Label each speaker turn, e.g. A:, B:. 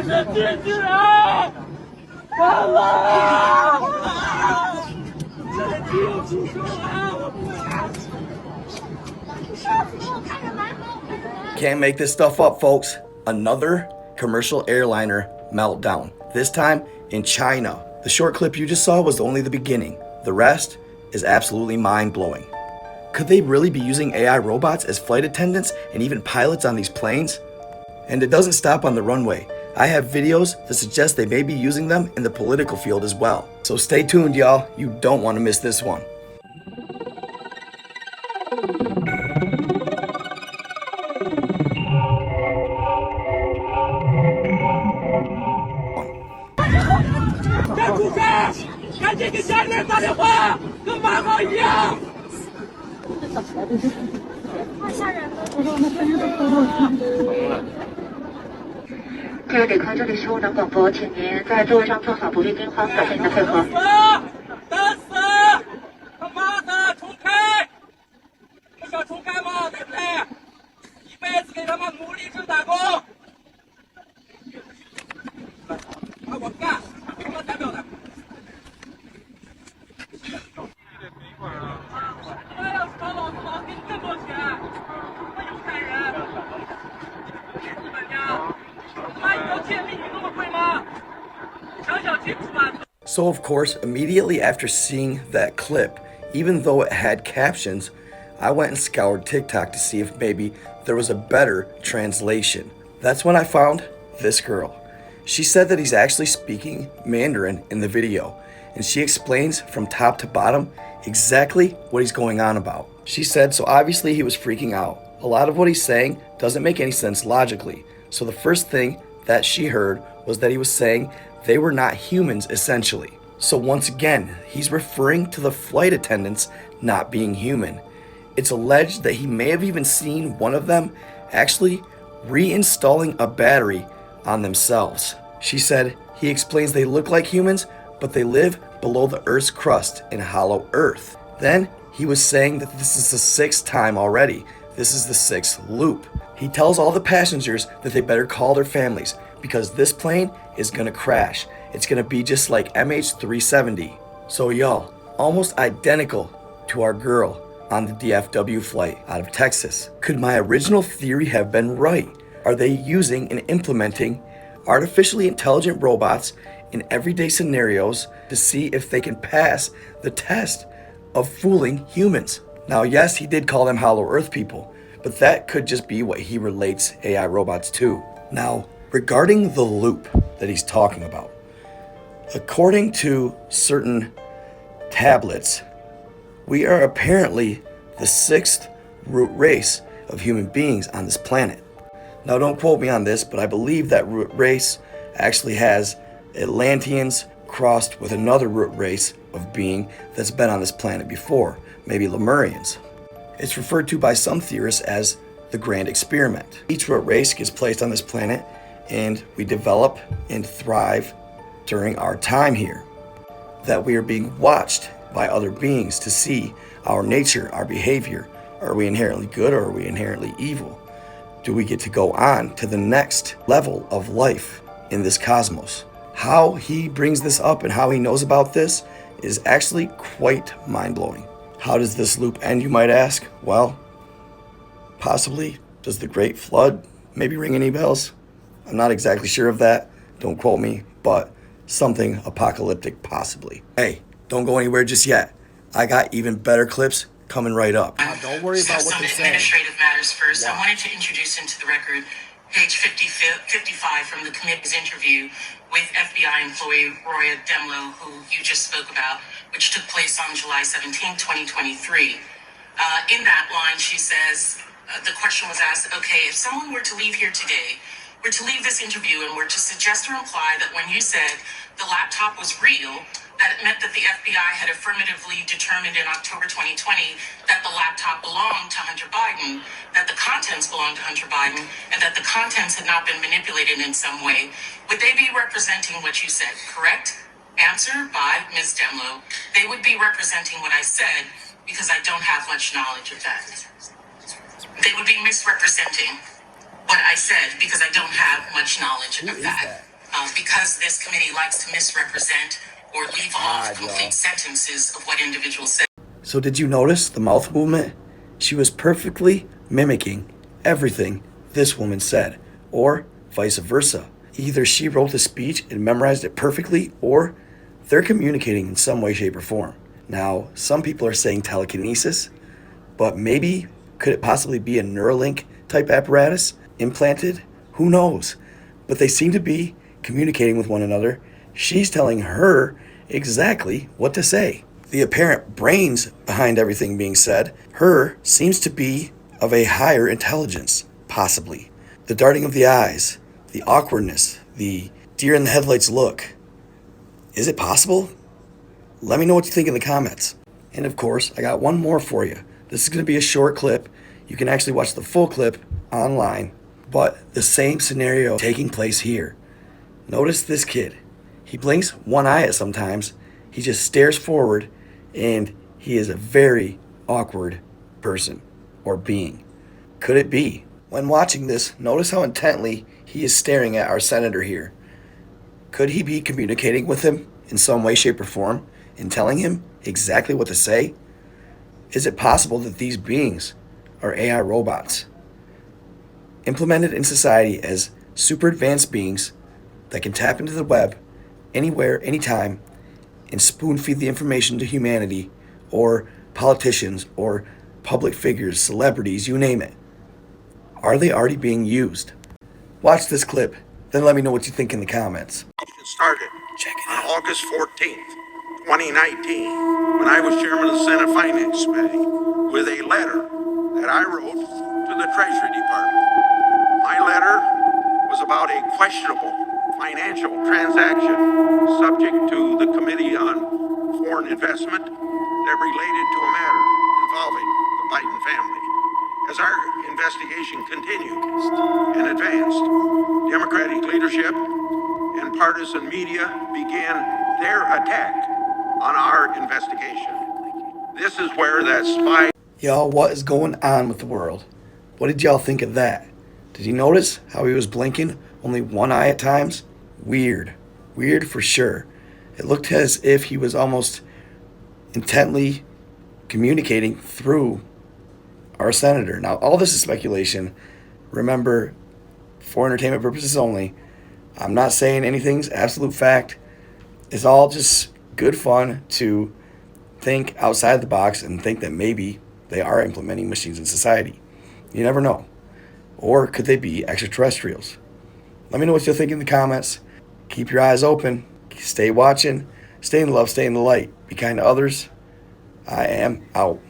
A: 是机器人！完了！这个机又出生了！我不敢。
B: Can't make this stuff up, folks. Another commercial airliner meltdown. This time in China. The short clip you just saw was only the beginning. The rest is absolutely mind-blowing. Could they really be using AI robots as flight attendants and even pilots on these planes? And it doesn't stop on the runway. I have videos that suggest they may be using them in the political field as well. So stay tuned, y'all. You don't want to miss this one.
C: K 1点开，这里是务能广播，请您在座位上坐好，不必惊慌，感谢您的配合。
A: 打死！他妈的，重开！不想重开吗？对不对？一辈子给他们努力挣打工。让我干，什么代表的？他要是找老子，老子给你更多钱。他犹太人，日本家。
B: So of course, immediately after seeing that clip, even though it had captions, I went and scoured TikTok to see if maybe there was a better translation. That's when I found this girl. She said that he's actually speaking Mandarin in the video, and she explains from top to bottom exactly what he's going on about. She said, so obviously he was freaking out. A lot of what he's saying doesn't make any sense logically. So the first thing that she heard was that he was saying they were not humans essentially. So once again, he's referring to the flight attendants not being human. It's alleged that he may have even seen one of them actually reinstalling a battery on themselves. She said he explains they look like humans, but they live below the Earth's crust in hollow Earth. Then he was saying that this is the 6th time already. This is the 6th loop. He tells all the passengers that they better call their families because this plane is gonna crash. It's gonna be just like MH370. So y'all, almost identical to our girl on the DFW flight out of Texas. Could my original theory have been right? Are they using and implementing artificially intelligent robots in everyday scenarios to see if they can pass the test of fooling humans? Now, yes, he did call them Hollow Earth people, but that could just be what he relates AI robots to. Now, regarding the loop that he's talking about, according to certain tablets, we are apparently the 6th root race of human beings on this planet. Now, don't quote me on this, but I believe that root race actually has Atlanteans crossed with another root race of being that's been on this planet before, maybe Lemurians. It's referred to by some theorists as the Grand Experiment. Each root race gets placed on this planet and we develop and thrive during our time here. That we are being watched by other beings to see our nature, our behavior. Are we inherently good or are we inherently evil? Do we get to go on to the next level of life in this cosmos? How he brings this up and how he knows about this is actually quite mind-blowing. How does this loop end, you might ask? Well, possibly, does the Great Flood maybe ring any bells? I'm not exactly sure of that, don't quote me, but something apocalyptic possibly. Hey, don't go anywhere just yet. I got even better clips coming right up. Now, don't worry about what they're saying.
C: Administrative matters first.
B: Yeah.
C: I wanted to introduce into the record page 55 from the committee's interview with FBI employee Roya Demlow, who you just spoke about, which took place on July 17, 2023. In that line, she says, the question was asked, okay, if someone were to leave here today, were to leave this interview and were to suggest or imply that when you said the laptop was real, that it meant that the FBI had affirmatively determined in October 2020 that the laptop belonged to Hunter Biden, that the contents belonged to Hunter Biden, and that the contents had not been manipulated in some way, would they be representing what you said, correct? Answer by Ms. Demlow. They would be representing what I said because I don't have much knowledge of that. They would be misrepresenting what I said because I don't have much knowledge of that. because this committee likes to misrepresent or leave off complete sentences of what individuals say.
B: So did you notice the mouth movement? She was perfectly mimicking everything this woman said, or vice versa. Either she wrote the speech and memorized it perfectly, or they're communicating in some way, shape, or form. Now, some people are saying telekinesis, but maybe could it possibly be a Neuralink type apparatus implanted? Who knows? But they seem to be communicating with one another. She's telling her exactly what to say. The apparent brains behind everything being said, her seems to be of a higher intelligence, possibly. The darting of the eyes, the awkwardness, the deer in the headlights look. Is it possible? Let me know what you think in the comments. And of course, I got one more for you. This is going to be a short clip. You can actually watch the full clip online, but the same scenario taking place here. Notice this kid. He blinks one eye at sometimes. He just stares forward, and he is a very awkward person or being. Could it be? When watching this, notice how intently he is staring at our senator here. Could he be communicating with him in some way, shape, or form and telling him exactly what to say? Is it possible that these beings are AI robots, implemented in society as super advanced beings that can tap into the web anywhere, anytime, and spoon feed the information to humanity, or politicians, or public figures, celebrities, you name it? Are they already being used? Watch this clip, then let me know what you think in the comments.
D: It started
B: Check it
D: on
B: out.
D: August 14th, 2019, when I was chairman of the Senate Finance Committee, with a letter that I wrote to the Treasury Department. My letter was about a questionable financial transaction subject to the Committee on Foreign Investment that related to a matter involving the Biden family. As our investigation continued and advanced, Democratic leadership and partisan media began their attack on our investigation. This is where that spy...
B: Y'all, what is going on with the world? What did y'all think of that? Did you notice how he was blinking only one eye at times? Weird. Weird for sure. It looked as if he was almost intently communicating through our senator. Now, all this is speculation. Remember, for entertainment purposes only. I'm not saying anything's absolute fact. It's all just good fun to think outside the box and think that maybe they are implementing machines in society. You never know. Or could they be extraterrestrials? Let me know what you think in the comments. Keep your eyes open. Stay watching. Stay in love. Stay in the light. Be kind to others. I am out.